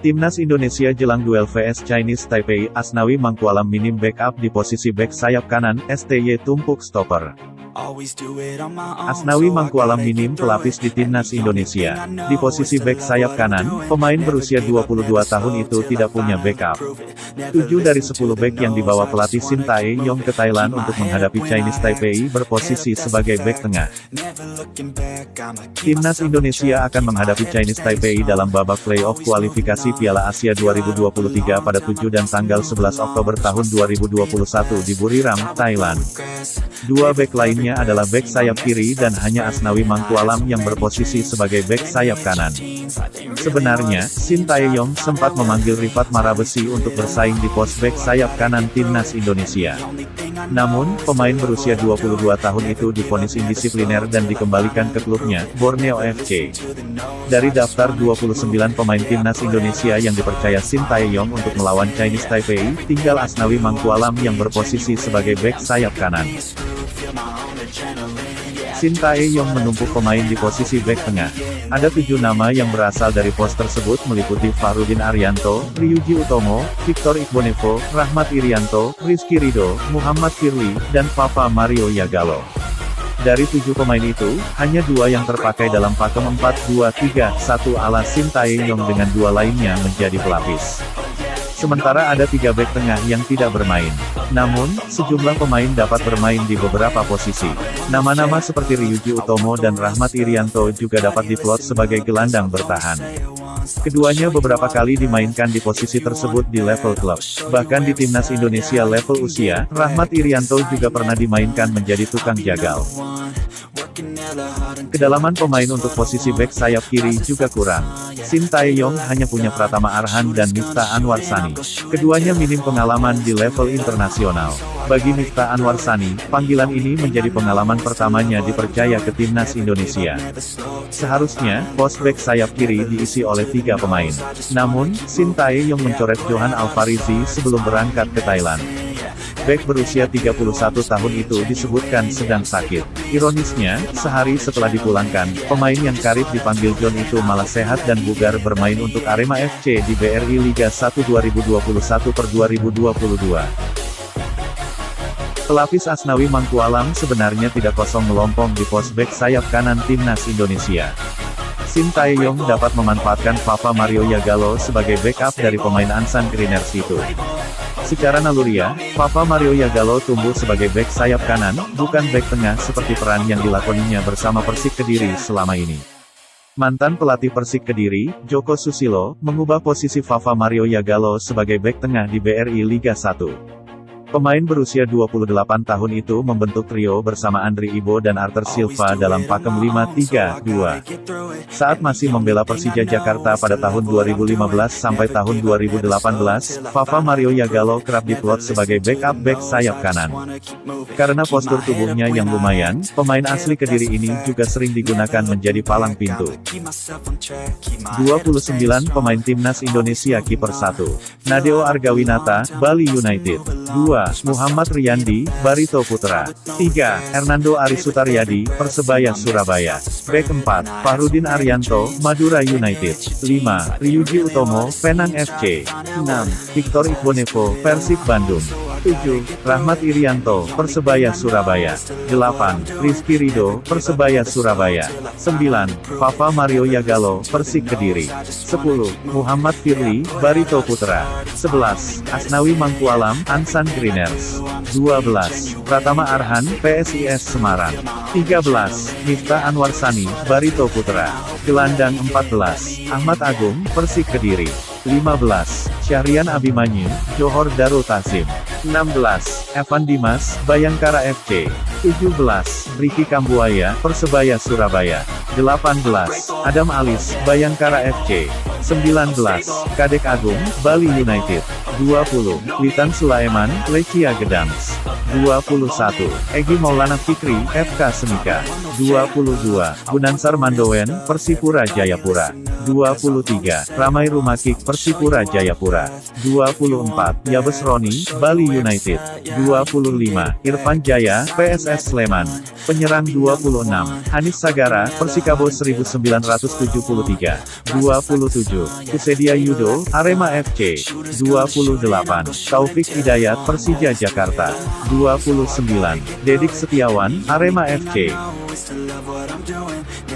Timnas Indonesia jelang duel vs Chinese Taipei, Asnawi Mangkualam minim backup di posisi bek sayap kanan, STY tumpuk stopper. Asnawi Mangkualam minim pelapis di Timnas Indonesia. Di posisi bek sayap kanan, pemain berusia 22 tahun itu tidak punya backup. 7 dari 10 bek yang dibawa pelatih Shin Tae-yong ke Thailand untuk menghadapi Chinese Taipei berposisi sebagai bek tengah. Timnas Indonesia akan menghadapi Chinese Taipei dalam babak playoff kualifikasi Piala Asia 2023 pada 7 dan tanggal 11 Oktober tahun 2021 di Buriram, Thailand. Dua bek lainnya adalah bek sayap kiri dan hanya Asnawi Mangkualam yang berposisi sebagai bek sayap kanan. Sebenarnya, Shin Tae-yong sempat memanggil Rifat Marabesi untuk bersaing di pos bek sayap kanan Timnas Indonesia. Namun, pemain berusia 22 tahun itu divonis indisipliner dan dikembalikan ke klubnya, Borneo FC. Dari daftar 29 pemain Timnas Indonesia yang dipercaya Shin Tae-yong untuk melawan Chinese Taipei, tinggal Asnawi Mangkualam yang berposisi sebagai bek sayap kanan. Shin Tae-yong menumpuk pemain di posisi bek tengah. Ada 7 nama yang berasal dari pos tersebut meliputi Fahrudin Arianto, Ryuji Utomo, Victor Igbonevo, Rahmat Irianto, Rizky Ridho, Muhammad Firly, dan Papa Mario Yagalo. Dari 7 pemain itu, hanya 2 yang terpakai dalam pakem 4-2-3-1 ala Shin Tae-yong dengan 2 lainnya menjadi pelapis. Sementara ada 3 bek tengah yang tidak bermain. Namun, sejumlah pemain dapat bermain di beberapa posisi. Nama-nama seperti Ryuji Utomo dan Rahmat Irianto juga dapat diplot sebagai gelandang bertahan. Keduanya beberapa kali dimainkan di posisi tersebut di level klub. Bahkan di Timnas Indonesia level usia, Rahmat Irianto juga pernah dimainkan menjadi tukang jagal. Kedalaman pemain untuk posisi bek sayap kiri juga kurang. Shin Tae-yong hanya punya Pratama Arhan dan Miftah Anwarsani. Keduanya minim pengalaman di level internasional. Bagi Miftah Anwarsani, panggilan ini menjadi pengalaman pertamanya dipercaya ke Timnas Indonesia. Seharusnya, pos bek sayap kiri diisi oleh 3 pemain. Namun, Shin Tae-yong mencoret Johan Alfarizi sebelum berangkat ke Thailand. Bek berusia 31 tahun itu disebutkan sedang sakit. Ironisnya, sehari setelah dipulangkan, pemain yang karib dipanggil John itu malah sehat dan bugar bermain untuk Arema FC di BRI Liga 1 2021/2022. Pelapis Asnawi Mangkualam sebenarnya tidak kosong melompong di pos bek sayap kanan Timnas Indonesia. Shin Tae-yong dapat memanfaatkan Papa Mario Yagalo sebagai backup dari pemain Ansan Greeners itu. Secara naluriah, Papa Mario Yagalo tumbuh sebagai bek sayap kanan, bukan bek tengah seperti peran yang dilakoninya bersama Persik Kediri selama ini. Mantan pelatih Persik Kediri, Joko Susilo, mengubah posisi Papa Mario Yagalo sebagai bek tengah di BRI Liga 1. Pemain berusia 28 tahun itu membentuk trio bersama Andri Ibo dan Arthur Silva dalam pakem 5-3-2. Saat masih membela Persija Jakarta pada tahun 2015 sampai tahun 2018, Papa Mario Yagalo kerap diplot sebagai backup bek sayap kanan. Karena postur tubuhnya yang lumayan, pemain asli Kediri ini juga sering digunakan menjadi palang pintu. 29 pemain Timnas Indonesia kiper 1. Nadeo Argawinata, Bali United. 2. Muhammad Riyandi, Barito Putra. 3. Hernando Arisutaryadi, Persebaya Surabaya. Bek 4. Fahrudin Arianto, Madura United. 5. Ryuji Utomo, Penang FC. 6. Victor Igbonevo, Persib Bandung. 7. Rahmat Irianto, Persebaya Surabaya. 8. Rizky Ridho, Persebaya Surabaya. 9. Papa Mario Yagalo, Persik Kediri. 10. Muhammad Firly, Barito Putra. 11. Asnawi Mangkualam, Ansan Greeners. 12. Pratama Arhan, PSIS Semarang. 13. Miftah Anwarsani, Barito Putra. Gelandang 14. Ahmad Agung, Persik Kediri. 15. Syahrian Abimanyu, Johor Darul Tasim. 16. Evan Dimas, Bayangkara FC. 17. Ricky Kambuaya, Persebaya Surabaya. 18. Adam Alis, Bayangkara FC. 19. Kadek Agung, Bali United. 20. Witan Sulaiman, Lechia Gedans. 21. Egy Maulana Fikri, FK Semika. 22. Gunansar Mandowen, Persipura Jayapura. 23. Ramai Rumakik, Persipura Jayapura. 24. Yabes Roni, Bali United. 25. Irfan Jaya, PSS Sleman. Penyerang 26. Hanis Sagara, Persikabo 1973. 27. Kusedia Yudo, Arema FC. 28. Taufik Hidayat, Persija Jakarta. 29. Dedik Setiawan, Arema FC.